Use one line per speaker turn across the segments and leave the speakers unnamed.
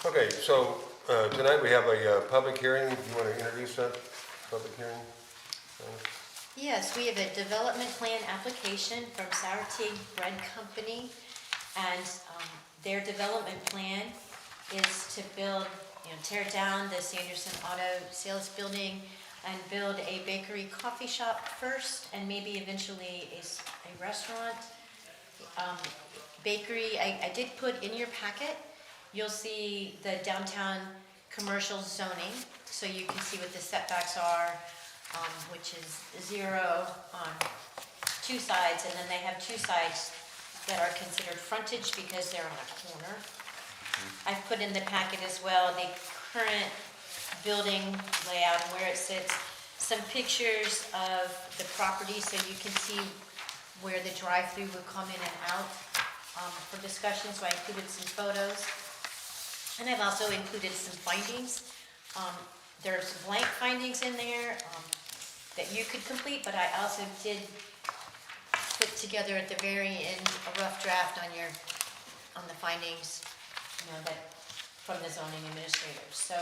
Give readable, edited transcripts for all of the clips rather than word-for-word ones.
Okay, so tonight we have a public hearing. Do you want to introduce that public hearing?
Yes, we have a development plan application from Sour Tig Bread Company, and their development plan is to build, tear down the Sanderson Auto Sales Building and build a bakery coffee shop first, and maybe eventually a restaurant. Bakery, I did put in your packet, you'll see the downtown commercial zoning, so you can see what the setbacks are, which is 0 on 2 sides, and then they have 2 sides that are considered frontage because they're on a corner. I've put in the packet as well the current building layout and where it sits, some pictures of the property so you can see where the drive-through would come in and out for discussion, so I included some photos. And I've also included some findings. There's blank findings in there that you could complete, but I also did put together at the very end a rough draft on the findings, that from the zoning administrators. So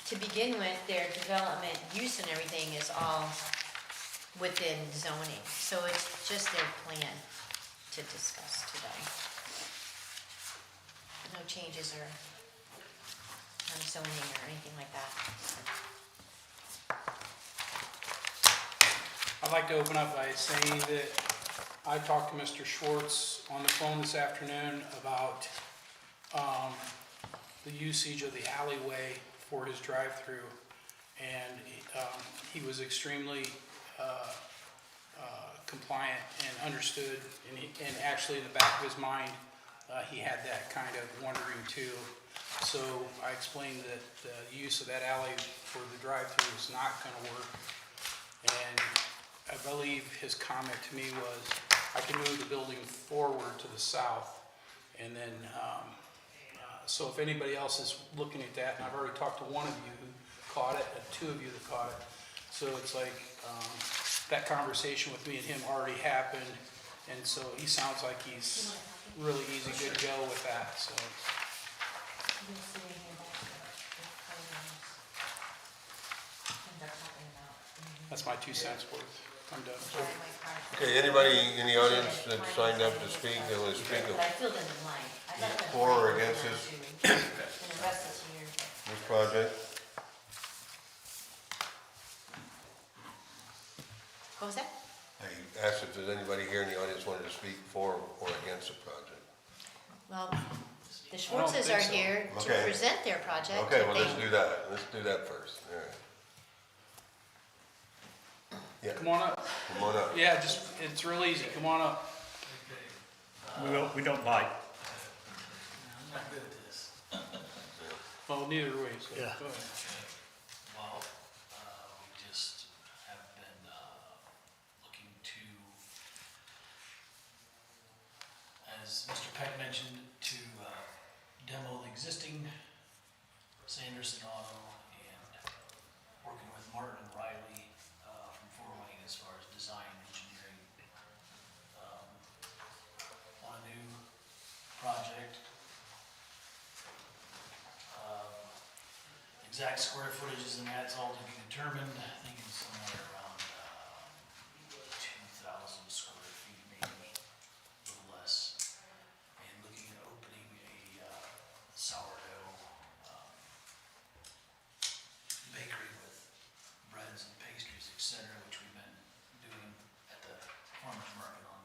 to begin with, their development use and everything is all within zoning. So it's just their plan to discuss today. No changes or on zoning or anything like that.
I'd like to open up by saying that I talked to Mr. Schwartz on the phone this afternoon about the usage of the alleyway for his drive-through, and he was extremely compliant and understood, and actually in the back of his mind he had that kind of wondering too. So I explained that the use of that alley for the drive-through is not going to work, and I believe his comment to me was, I can move the building forward to the south, and then, so if anybody else is looking at that, and I've already talked to one of you who caught it, and 2 of you that caught it, so it's like, that conversation with me and him already happened, and so he sounds like he's really easy, good to go with that, so. That's my 2 cents worth. I'm done.
Okay, anybody in the audience that signed up to speak, that want to speak for or against this project?
What was that?
I asked if there's anybody here in the audience wanted to speak for or against the project.
Well, the Schwartzes are
so.
here to
Okay.
present their project.
Okay,
if
well,
they-
let's do that. Let's do that first. All right. Yeah,
Come on up.
come on up.
Yeah, it's real easy. Come on up.
We don't bite.
I'm not good at this.
Oh, neither way, so
Yeah.
go ahead.
Well, we just have been looking to, as Mr. Peck mentioned, to demo the existing Sanderson Auto and working with Martin and Riley from Fort Wayne as far as design engineering on a new project. Exact square footages and that's all to be determined. I think it's somewhere around 2,000 square feet, maybe a little less. And looking at opening a sourdough bakery with breads and pastries, etc., which we've been doing at the farmers market on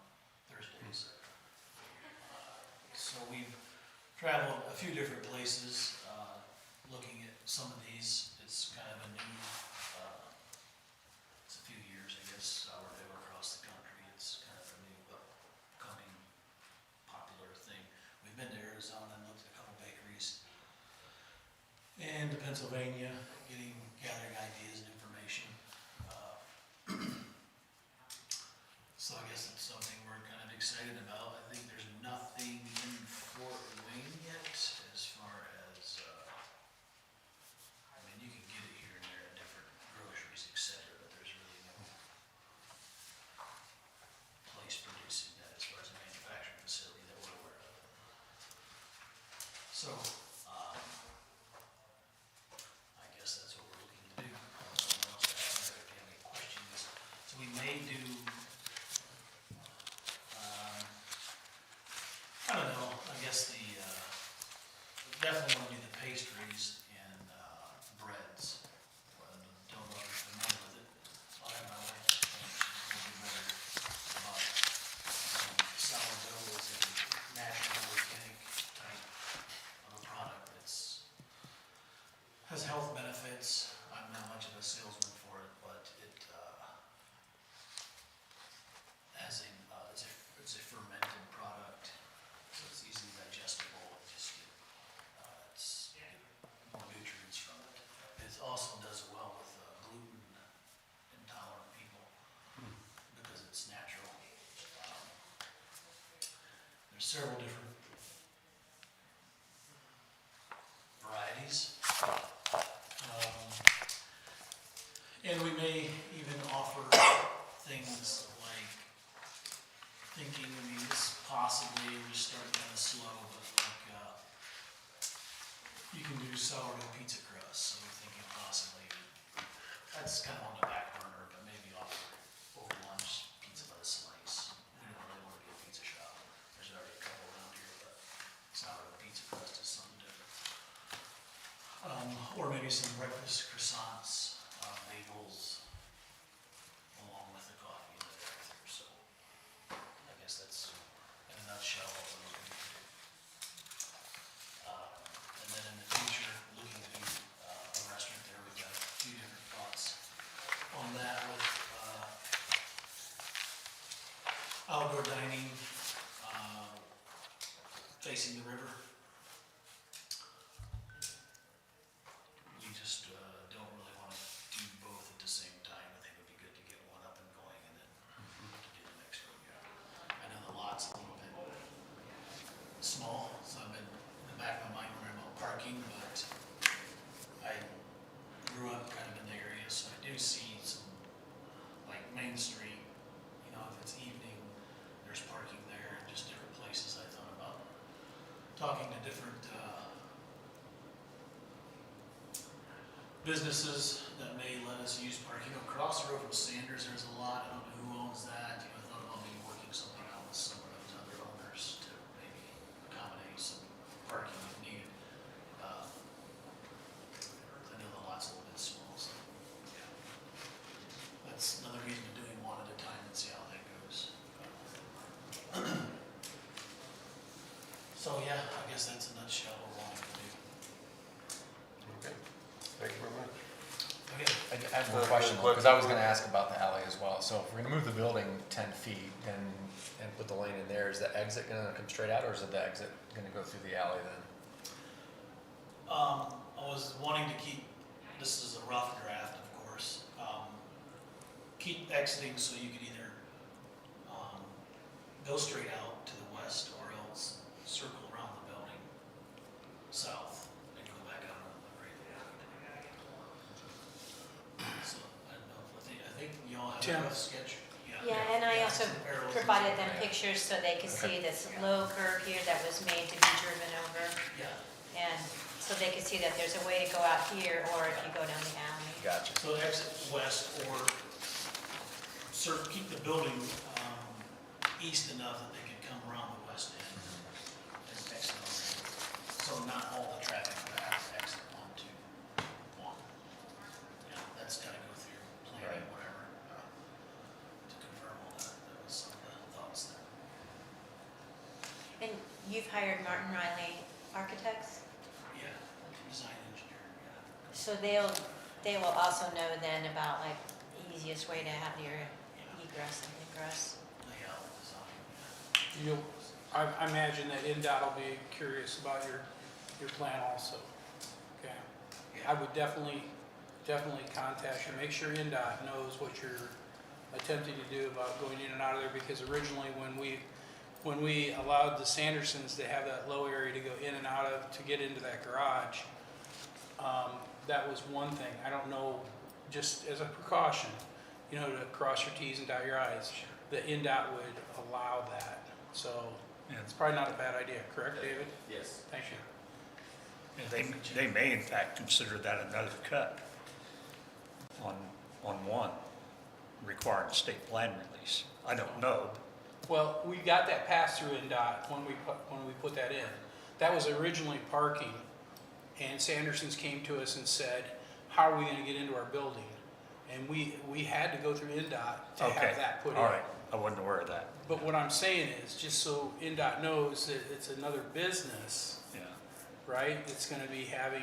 Thursdays. So we've traveled a few different places, looking at some of these. It's kind of a new, it's a few years, I guess, sourdough across the country. It's kind of a new upcoming popular thing. We've been to Arizona and looked at a couple bakeries, and to Pennsylvania, gathering ideas and information. So I guess it's something we're kind of excited about. I think there's nothing in Fort Wayne yet as far as, I mean, you can get it here and there at different groceries, etc., but there's really no place producing that as far as a manufacturing facility that we're aware of. So, may do, I don't know, I guess definitely want to do the pastries and breads. Don't know if you're familiar with it. I'll have my wife explain it. She's a little bit better about sourdough is a natural organic type of a product that's has health benefits. I'm not much of a salesman for it, but it it's a fermented product, so it's easily digestible. It's you get more nutrients from it. It also does well with gluten intolerant people because it's natural. There's several different varieties. And we may even offer things like thinking, I mean, this possibly, we start kind of slow, but like, you can do sourdough pizza crust, so we're thinking possibly, that's kind of on the back burner, but maybe offer over lunch, pizza by the slice. We don't really want to be a pizza shop. There's already a couple around here, but sourdough pizza crust is something different. Or maybe some breakfast croissants, bagels, along with the coffee and the drive-through. So I guess that's in a nutshell what we're looking to do. And then in the future, looking to do a restaurant there. We've got a few different thoughts on that with outdoor dining facing the river. We just don't really want to do both at the same time. I think it would be good to get one up and going and then to do the next one. I know the lot's a little bit small, so I've been in the back of my mind worrying about parking, but I grew up kind of in the area, so I do see some, like Main Street, you know, if it's evening, there's parking there and just different places. I thought about talking to different businesses that may let us use parking. Across the road from Sanders, there's a lot. I don't know who owns that. You know, I thought about maybe working something out with some of those other owners to maybe accommodate some parking if needed. I know the lot's a little bit small, so yeah. That's another reason of doing one at a time and see how that goes. So yeah, I guess that's a nutshell what we're wanting to do.
Okay, thank you very much.
Okay.
I have one question, because I was gonna ask about the alley as well. So if we're gonna move the building 10 feet and put the lane in there, is the exit gonna come straight out, or is the exit gonna go through the alley then?
I was wanting to keep, this is a rough draft, of course, keep exiting so you could either go straight out to the west or else circle around the building south and go back out on the right. So I don't know, I think y'all have
Tim.
a rough sketch.
Yeah, and I also
some arrows and
provided
stuff.
them pictures so they could see this low curve here that was made to be driven over.
Yeah,
And so they could see that there's a way to go out here, or if you go down the alley.
Gotcha.
so exit west or keep the building east enough that they can come around the west end and exit on there. So not all the traffic would have to exit onto one. Yeah, that's gotta go through planning,
Right.
whatever, to confirm all that. That was some of the thoughts there.
And you've hired Martin Riley Architects,
Yeah, design engineer, yeah.
so they will also know then about like the easiest way to have your egress and ingress.
Layout, design, yeah.
I imagine that NDOT will be curious about your plan also. Okay. I would definitely contact you, make sure NDOT knows what you're attempting to do about going in and out of there, because originally when we allowed the Sandersons to have that low area to go in and out of, to get into that garage, that was one thing. I don't know, just as a precaution, you know, to cross your Ts and dot your Is, the NDOT would allow that. So it's probably not a bad idea, correct, David?
Yes.
Thank you.
And they may in fact consider that another cut on one, requiring a state plan release. I don't know.
Well, we got that pass through NDOT when we put that in. That was originally parking, and Sanderson's came to us and said, how are we gonna get into our building? And we had to go through NDOT to
Okay,
have that put in.
all right, I wasn't aware of that.
But what I'm saying is, just so NDOT knows that it's another business,
Yeah,
right? It's gonna be having,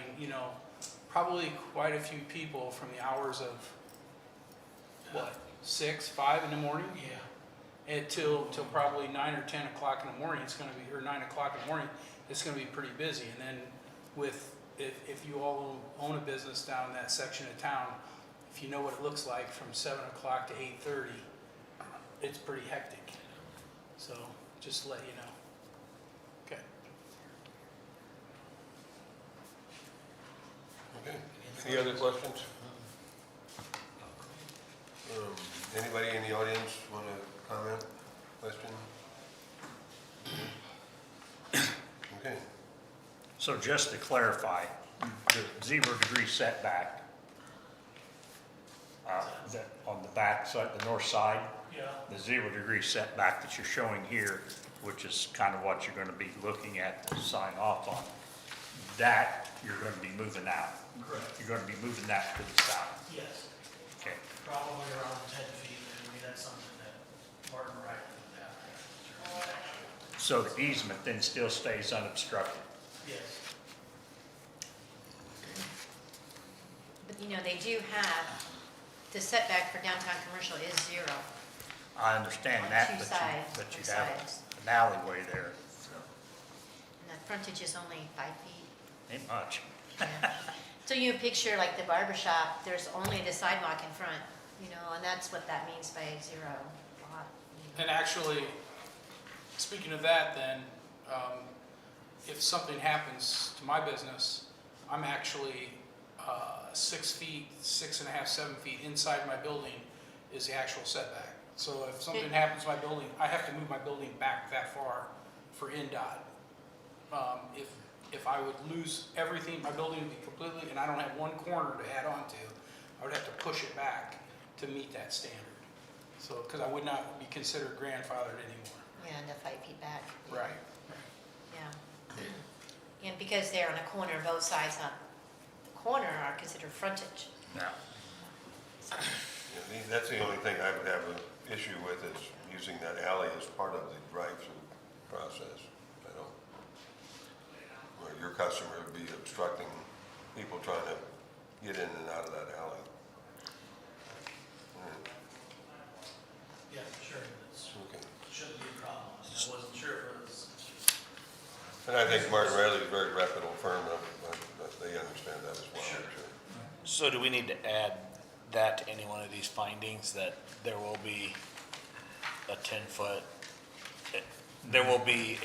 probably quite a few people from the hours of, what, 6, 5 in the morning?
Yeah.
Until probably 9 or 10 o'clock in the morning, it's gonna be, or 9 o'clock in the morning, it's gonna be pretty busy. And then if you all own a business down in that section of town, if you know what it looks like from 7 o'clock to 8:30, it's pretty hectic. So, just to let you know. Okay.
Okay, any other questions? Anybody in the audience want to comment, question? Okay,
so just to clarify, the 0-degree setback, that on the back side, the north side,
Yeah.
the 0-degree setback that you're showing here, which is kind of what you're gonna be looking at to sign off on, that you're gonna be moving out.
Correct.
You're gonna be moving that to the south.
Yes,
Okay,
probably around 10 feet, I mean, that's something that Martin Wright would have to.
so the easement then still stays unobstructed.
Yes.
But they do have, the setback for downtown commercial is 0.
I understand
On
that,
two
but
sides,
you
both
have
sides.
an alleyway there,
And the frontage is only 5 feet.
ain't much.
Yeah. So you picture like the barber shop, there's only the sidewalk in front, and that's what that means by 0 lot.
And actually, speaking of that then, if something happens to my business, I'm actually 6 feet, 6.5, 7 feet inside my building is the actual setback. So if something happens to my building, I have to move my building back that far for NDOT. If I would lose everything, my building would be completely, and I don't have one corner to add on to, I would have to push it back to meet that standard. So, because I would not be considered grandfathered anymore.
Yeah, and the 5 feet back.
Right.
Yeah. And because they're on a corner, both sides on the corner are considered frontage.
Now,
So,
yeah, that's the only thing I would have an issue with is using that alley as part of the drive-through process. I don't, where your customer would be obstructing people trying to get in and out of that alley.
Yeah, sure, that's,
Okay.
shouldn't be a problem. I wasn't sure if it was.
And I think Martin Riley's a very reputable firm, they understand that as well, I'm
Sure.
sure.
So do we need to add that to any one of these findings, that there will be a 10-foot, there will be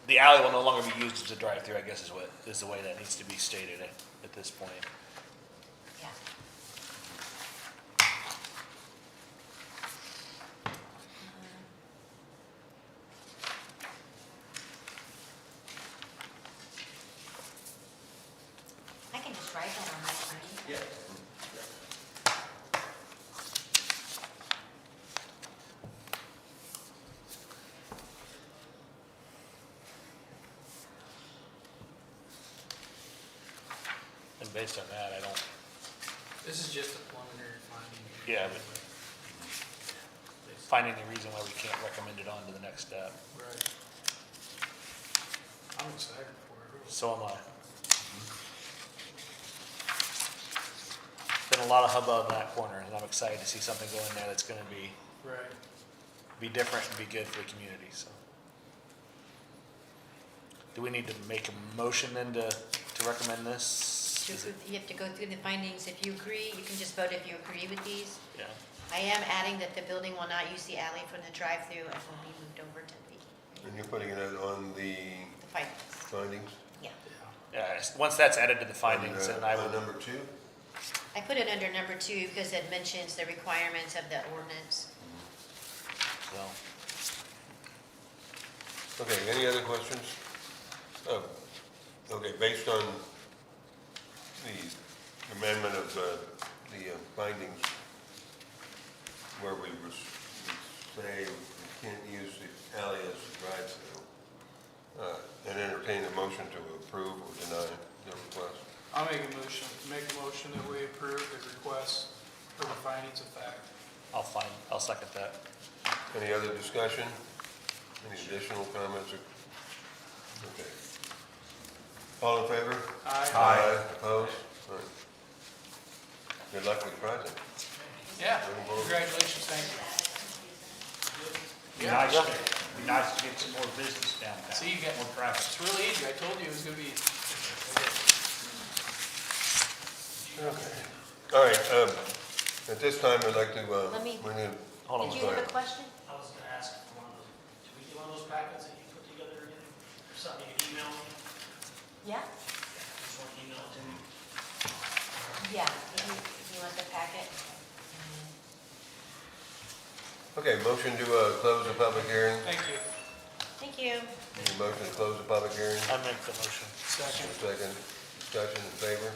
the alley will no longer be used as a drive-through, I guess is the way that needs to be stated at this point.
yeah. I can just write that on my screen.
Yeah.
And based on that, I don't,
This is just a preliminary finding.
Yeah, but- find any reason why we can't recommend it on to the next step.
Right. I'm excited for it.
So am I. Been a lot of hubbub in that corner, and I'm excited to see something go in there that's gonna
Right.
be different and be good for the community, so. Do we need to make a motion then to recommend this? Is it-
You have to go through the findings. If you agree, you can just vote if you agree with these.
Yeah,
I am adding that the building will not use the alley from the drive-through and will be moved over 10 feet.
And you're putting it on the
The findings,
findings?
yeah.
yeah, once that's added to the findings, then I
On
would,
number 2?
I put it under number 2 because it mentions the requirements of the ordinance.
so.
Okay, any other questions? Oh, okay, based on the amendment of the findings, where we say we can't use the alley as a drive-through, and entertain a motion to approve or deny the request.
I'll make a motion that we approve the request for the findings of fact.
I'll second that.
Any other discussion? Any additional comments? Okay. All in favor?
Aye.
Opposed? All right. Good luck with the project.
Yeah, congratulations, thank you.
Be nice to get some more business downtown.
See, you get
more traffic.
It's really easy, I told you it was gonna be.
Okay. All right, at this time, I'd like to,
Let me-
we need,
Hold on.
Did you have a question?
I was gonna ask for one of those, did we get one of those packets that you put together again? Or something you could email me?
Yeah?
Just want to email it to me.
Yeah, if you want the packet.
okay, motion to, close the public hearing.
Thank you.
Thank you.
Any motion to close the public hearing?
I make the motion.
Second.
Second, discussion in favor?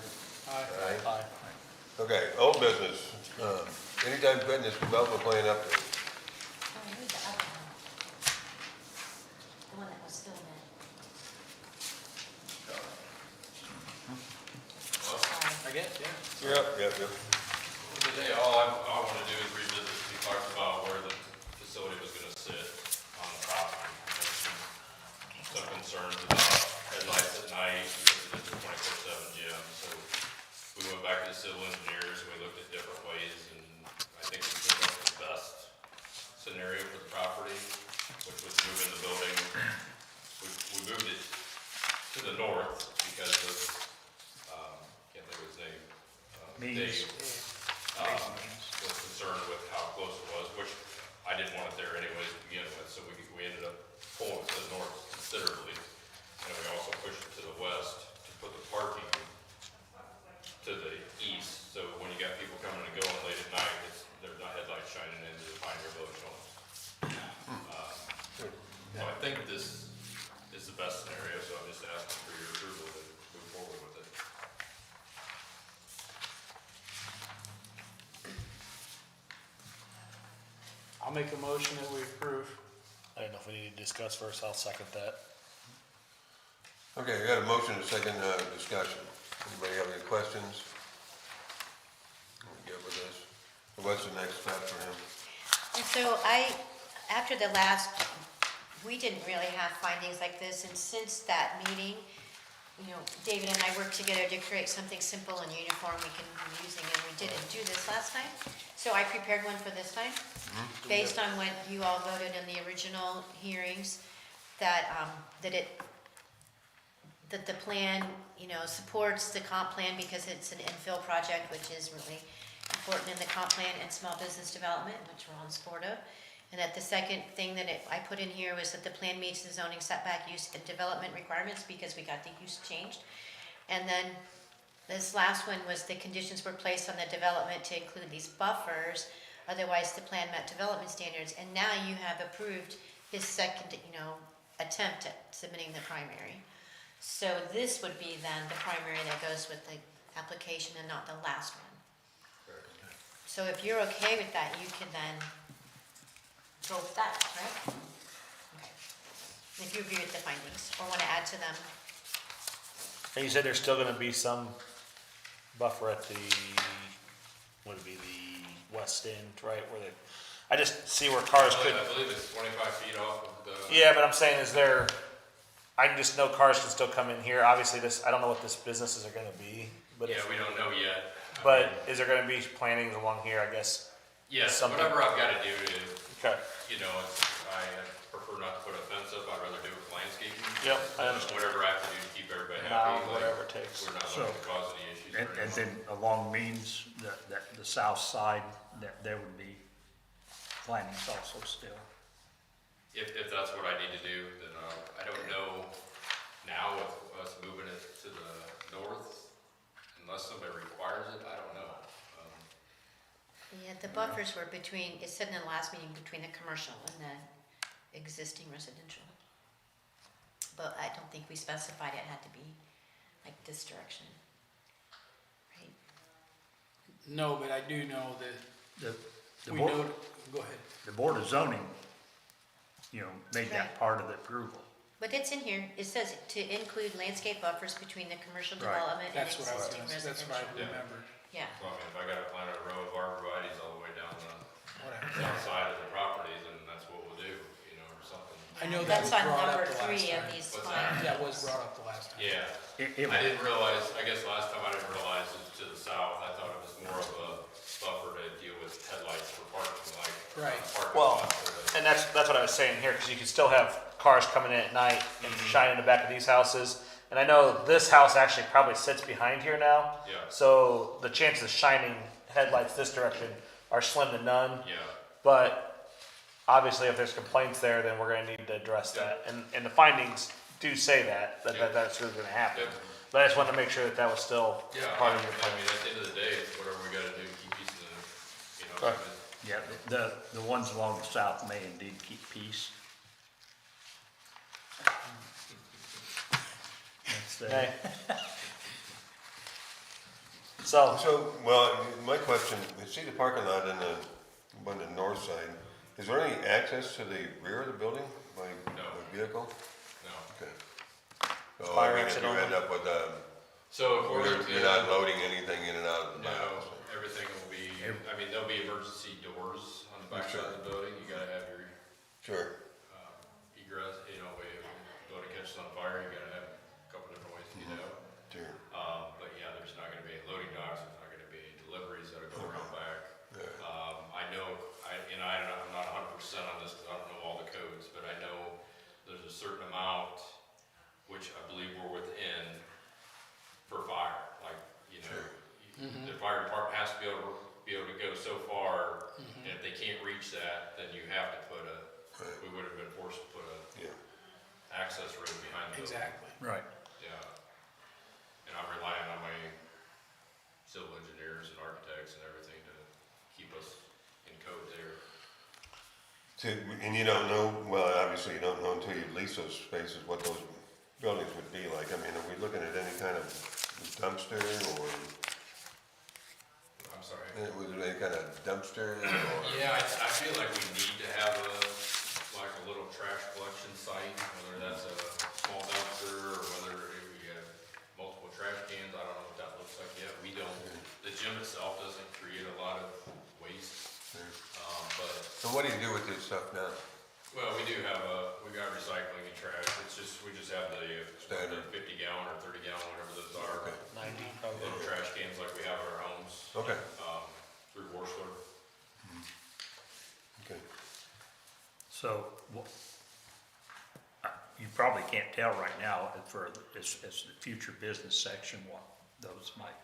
Aye.
Aye.
Okay, old business, anytime fitness development plan update.
Oh, I need the other one. The one that was still in it. Sorry.
I guess, yeah.
Yep.
Today, all I want to do is revisit, we talked about where the facility was going to sit on the property. There's some concerns about headlights at night, because it's a 24/7 gym. So we went back to the civil engineers, and we looked at different ways, and I think we came up with the best scenario for the property, which was moving the building. We moved it to the north because of, can't think of his name.
Means.
Dave. Was concerned with how close it was, which I didn't want it there anyways to begin with, so we ended up pulling it to the north considerably. And we also pushed it to the west to put the parking to the east, so when you got people coming and going late at night, there's not headlights shining into the Pioneer Village homes. So I think this is the best scenario, so I'm just asking for your approval to move forward with it.
I'll make a motion that we approve.
I don't know if we need to discuss first. I'll second that.
Okay, we got a motion to second, discussion. Anybody have any questions? We good with this? What's the next step for him?
And so after the last, we didn't really have findings like this, and since that meeting, you know, David and I worked together to create something simple and uniform we can be using, and we didn't do this last time. So I prepared one for this time, based on what you all voted in the original hearings, that the plan, you know, supports the comp plan because it's an infill project, which is really important in the comp plan and small business development, which we're on support of. And that the second thing that I put in here was that the plan meets the zoning setback use and development requirements because we got the use changed. And then this last one was the conditions were placed on the development to include these buffers, otherwise the plan met development standards. And now you have approved his second, you know, attempt at submitting the primary. So this would be then the primary that goes with the application and not the last one. So if you're okay with that, you can then go with that, right? Okay. If you agree with the findings or want to add to them.
And you said there's still gonna be some buffer at the, what would be the west end, right, where they, I just see where cars could.
I believe it's 25 feet off of the.
Yeah, but I'm saying, is there, I just know cars can still come in here, obviously this, I don't know what this businesses are gonna be, but
Yeah,
if,
we don't know yet.
but is there gonna be plantings along here, I guess?
Yes,
something-
whatever I've got to do to,
Okay,
you know, I prefer not to put a fence up, I'd rather do it with landscaping.
Yep, I understand.
Whatever I have to do to keep everybody
Nah,
happy. like,
whatever it takes.
We're not
So-
looking to cause any issues.
And,
or
and
anything.
then along Means, the south side, that there would be plantings also still.
If that's what I need to do, then I don't know now with us moving it to the north, unless somebody requires it, I don't know.
Yeah, the buffers were between, it said in the last meeting, between the commercial and the existing residential. But I don't think we specified it had to be like this direction. Right?
No, but I do know that
The
we
board,
know, Go ahead.
The Board of Zoning, made that
Right.
part of the approval.
But it's in here, it says to include landscape buffers between the commercial
Right.
development and
That's what I was
existing
gonna say, that's what I
residential.
remembered.
Yeah,
So I mean, if I gotta plant a row of arborvitae's all the way down the
Whatever.
side of the property, then that's what we'll do, or something.
I know that
that's
was
on
brought
number
up the last
3 of
time.
these
What's
slides.
That was brought up the last time.
Yeah,
It
I didn't realize, I guess last time I didn't realize it was to the south, I thought it was more of a buffer to deal with headlights for parking, like.
Right.
parking
Well,
lots or the-
and that's what I was saying here, because you can still have cars coming in at night and shining in the back of these houses. And I know this house actually probably sits behind here now.
Yeah.
So the chances of shining headlights this direction are slim to none.
Yeah,
But obviously, if there's complaints there, then we're gonna need to address that. And the findings do say that
Yeah.
that's really gonna happen.
Yep.
But I just wanted to make sure that was still
yeah,
part of your
I
plan.
mean, at the end of the day, it's whatever we gotta do to keep peace in the,
Right.
Yeah, the ones along the south may indeed keep peace. That's the-
Okay. So,
So, well, my question, you see the parking lot on the north side, is there any access to the rear of the building by
No.
vehicle?
no.
Okay. So,
Fire
I mean, if
exit
you
only?
end up with,
So according to.
you're not loading anything in and out of the
No,
house.
everything will be, I mean, there'll be emergency doors on the back side of the building, you gotta have your
Sure,
egress, way if the building catches on fire, you gotta have a couple different ways to get out.
sure.
But yeah, there's not gonna be any loading docks, there's not gonna be any deliveries that'll go around back.
Yeah.
I know, I'm not 100% on this, 'cause I don't know all the codes, but I know there's a certain amount, which I believe we're within, for fire, like, the fire department has to be able to go so far, and if they can't reach that, then you have to put
Right.
we would have been forced to put
Yeah.
access road behind the building.
Exactly.
Right.
Yeah. And I'm relying on my civil engineers and architects and everything to keep us in code there.
And you don't know, well, obviously you don't know until you lease those spaces what those buildings would be like. I mean, are we looking at any kind of dumpster or,
I'm sorry.
was there any kind of dumpster or?
Yeah, I feel like we need to have a little trash collection site, whether that's a small dumpster or whether we have multiple trash cans. I don't know what that looks like yet. We don't, the gym itself doesn't create a lot of waste. But,
So what do you do with this stuff now?
well, we do have we got recycling and trash. We just have the
Standard.
50 gallon or 30 gallon, whatever those are.
Okay.
90.
Little trash cans like we have at our homes.
Okay.
Through Warsler.
Okay.
So, you probably can't tell right now as the future business section what those might.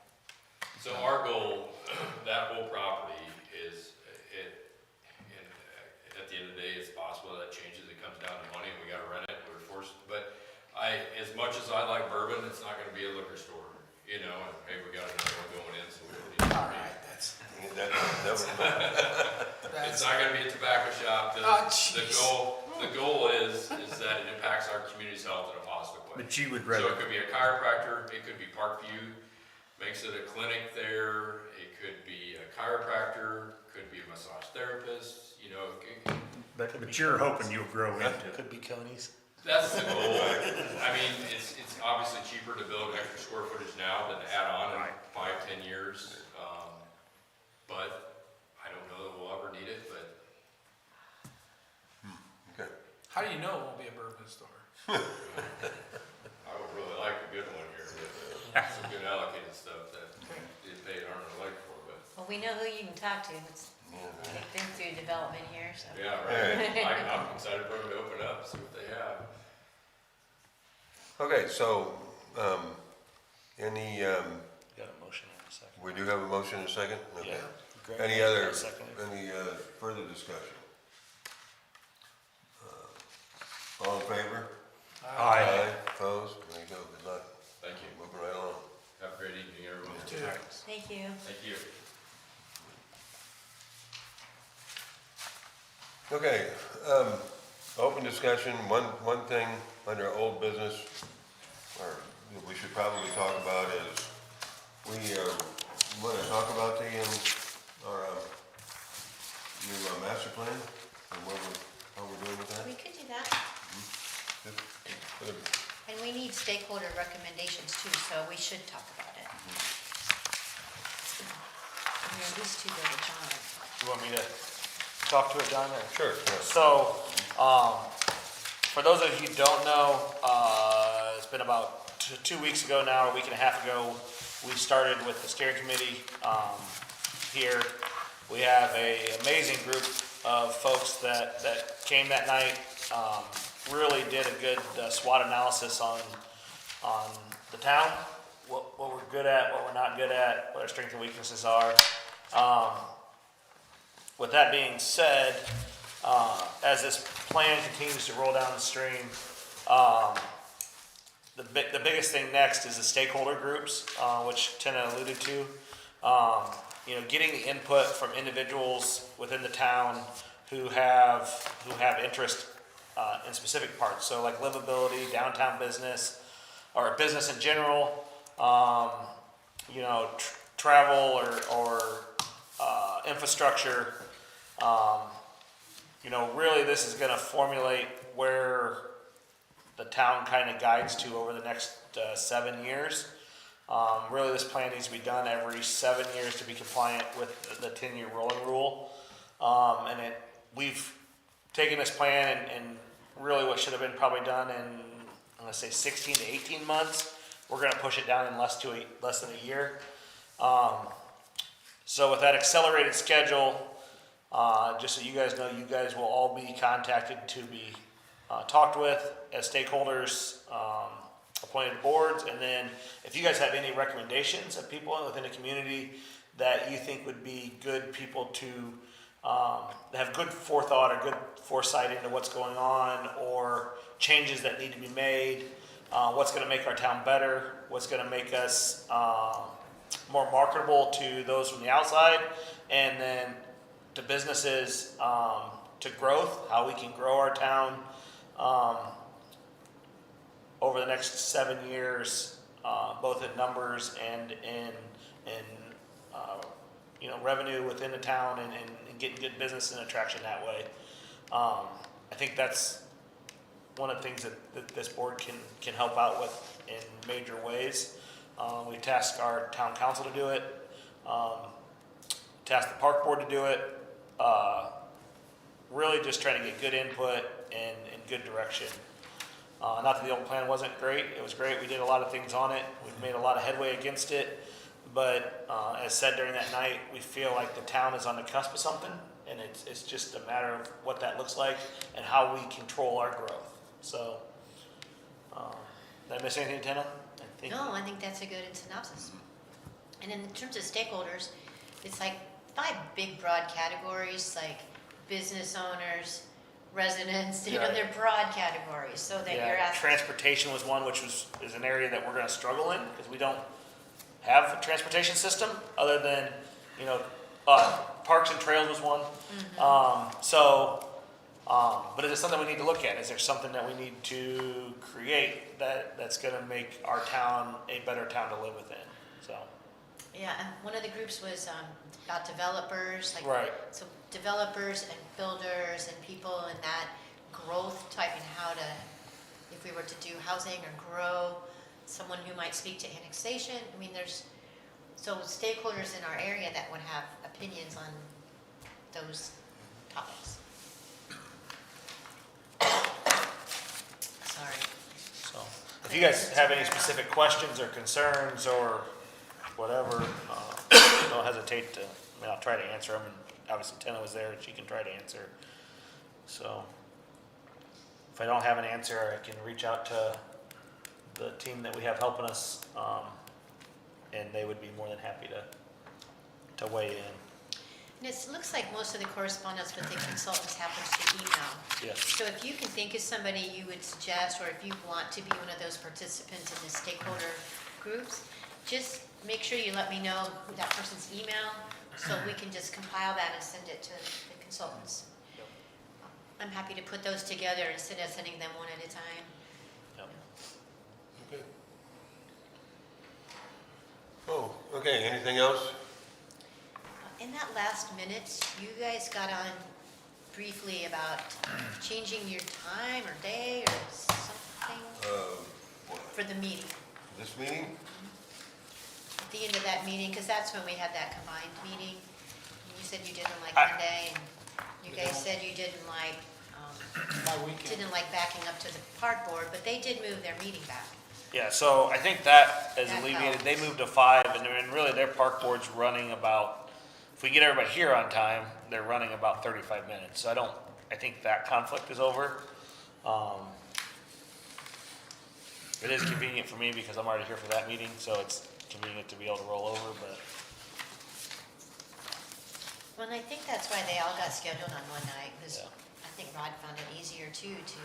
So our goal, that whole property is, and at the end of the day, it's possible that changes, it comes down to money, and we gotta rent it, we're forced, but as much as I like bourbon, it's not gonna be a liquor store, and hey, we got another one going in, so we don't need to.
All right, that's,
It's not gonna be a tobacco shop,
Oh,
the
jeez.
goal is that it impacts our community's health in a positive way.
But you would
So
rather,
it could be a chiropractor, it could be Parkview, makes it a clinic there, it could be a chiropractor, could be a massage therapist,
but you're hoping you'll grow into it.
Could be Coney's.
that's the goal. I mean, it's obviously cheaper to build extra square footage now than to add on in
Right.
5-10 years. But I don't know that we'll ever need it, but
Okay.
how do you know it won't be a bourbon store?
I would really like a good one here, but some good allocated stuff that didn't pay an arm and a leg for, but.
Well, we know who you can talk to, they've been through development here, so.
Yeah, right. I'm excited for them to open up, see what they have.
Okay, so, any,
Got a motion in a second.
we do have a motion in a second? Okay.
Greg,
Any other,
I'll second it.
any further discussion? All in favor?
Aye.
Opposed? There you go, good luck.
Thank you.
Moving right along.
Have a great evening, everyone.
Thank you.
Thank you.
Okay, open discussion, one thing under old business, or that we should probably talk about is, we want to talk about the new master plan and how we're doing with that?
We could do that.
Yep. Whatever.
And we need stakeholder recommendations too, so we should talk about it. We're at least two go to John.
You want me to talk to it, John, or?
Sure, yeah.
So, for those of you who don't know, it's been about 2 weeks ago now, a week and a half ago, we started with the steering committee here. We have an amazing group of folks that came that night, really did a good SWOT analysis on the town, what we're good at, what we're not good at, what our strengths and weaknesses are. With that being said, as this plan continues to roll down the stream, the biggest thing next is the stakeholder groups, which Tina alluded to. Getting the input from individuals within the town who have interest in specific parts. So like livability, downtown business, or business in general, travel or infrastructure. Really this is gonna formulate where the town kind of guides to over the next 7 years. Really this plan needs to be done every 7 years to be compliant with the 10-year rolling rule. We've taken this plan and really what should have been probably done in, I'm gonna say 16 to 18 months, we're gonna push it down in less than a year. So with that accelerated schedule, just so you guys know, you guys will all be contacted to be talked with as stakeholders, appointed boards, and then if you guys have any recommendations of people within the community that you think would be good people to have good forethought or good foresight into what's going on, or changes that need to be made, what's going to make our town better, what's going to make us more marketable to those from the outside, and then to businesses, to growth, how we can grow our town over the next 7 years, both in numbers and in revenue within the town and getting good business and attraction that way. I think that's one of the things that this board can help out with in major ways. We tasked our town council to do it, tasked the park board to do it, really just trying to get good input and good direction. Not that the old plan wasn't great, it was great, we did a lot of things on it, we've made a lot of headway against it, but as said during that night, we feel like the town is on the cusp of something, and it's just a matter of what that looks like and how we control our growth. So, did I miss anything, Tina?
No, I think that's a good synopsis. And in terms of stakeholders, it's like 5 big broad categories, like business owners, residents,
Yeah.
they're broad categories, so that you're
Yeah,
asking.
transportation was one, which is an area that we're gonna struggle in, because we don't have a transportation system, other than, parks and trails was one. But is it something we need to look at? Is there something that we need to create that's gonna make our town a better town to live within, so.
Yeah, and one of the groups was about developers, like.
Right.
So developers and builders and people in that growth type, and how to, if we were to do housing or grow, someone who might speak to annexation. I mean, there's, so stakeholders in our area that would have opinions on those topics. Sorry.
So, if you guys have any specific questions or concerns or whatever, don't hesitate to, I'll try to answer them, and obviously Tina was there, she can try to answer. So, if I don't have an answer, I can reach out to the team that we have helping us, and they would be more than happy to weigh in.
And it looks like most of the correspondence with the consultants happens to email.
Yes.
So if you can think of somebody you would suggest, or if you want to be one of those participants in the stakeholder groups, just make sure you let me know who that person's email, so we can just compile that and send it to the consultants.
Yep.
I'm happy to put those together instead of sending them one at a time.
Yep.
Okay. Oh, okay, anything else?
in that last minute, you guys got on briefly about changing your time or day or something
What,
for the meeting.
this meeting?
At the end of that meeting, because that's when we had that combined meeting. And you said you didn't like
I-
Monday, and you guys said you didn't like,
My weekend.
didn't like backing up to the park board, but they did move their meeting back.
Yeah, so I think that is
That
alleviated, they
helps.
moved to 5, and really their park board's running about, if we get everybody here on time, they're running about 35 minutes, so I think that conflict is over. It is convenient for me because I'm already here for that meeting, so it's convenient to be able to roll over, but
Well, and I think that's why they all got scheduled on one night, because
Yeah.
I think Rod found it easier too to,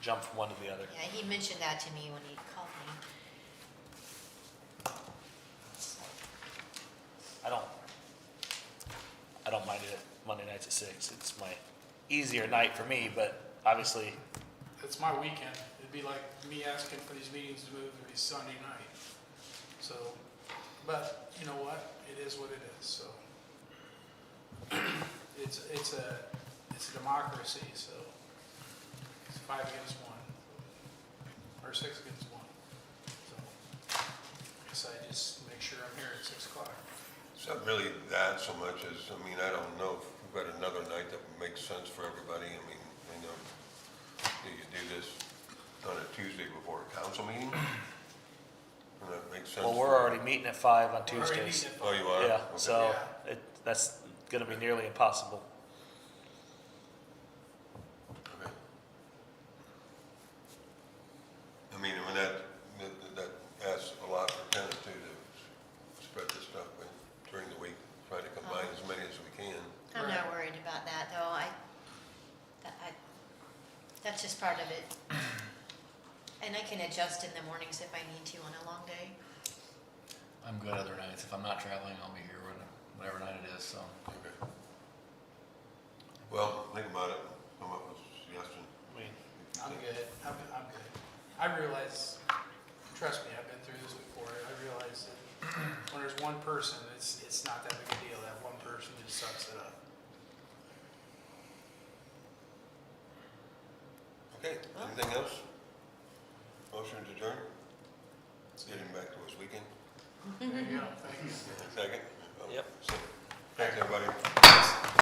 jump from one to the other.
yeah, he mentioned that to me when he called me. So,
I don't mind it Monday nights at 6, it's my easier night for me, but obviously,
It's my weekend. It'd be like me asking for these meetings to move to be Sunday night. So, but you know what? It is what it is, so. It's a democracy, so. It's 5 against 1. Or 6 against 1. So, I guess I just make sure I'm here at 6 o'clock.
It's not really that so much as, I mean, I don't know if we've got another night that makes sense for everybody. I mean, I know, do you do this on a Tuesday before a council meeting? And that makes sense.
well, we're
for-
already meeting at 5 on
We're already
Tuesdays.
meeting at
Oh, you are?
Yeah,
Okay.
so that's gonna be nearly impossible.
Okay. I mean, when that asks a lot for tenants too, to spread this stuff during the week, try to combine as many as we can.
I'm
Right.
not worried about that, though. That's just part of it. And I can adjust in the mornings if I need to on a long day.
I'm good other nights. If I'm not traveling, I'll be here whatever night it is, so.
Okay. Well, think about it, come up with a suggestion.
I mean,
I'm good. I'm good. I realize, trust me, I've been through this before. I realize that when there's one person, it's not that big a deal. That one person just sucks it up.
Okay, anything else? Motion to adjourn? Getting back to his weekend.
There you go. Thank you.
Second?
Yep.
Thanks, everybody.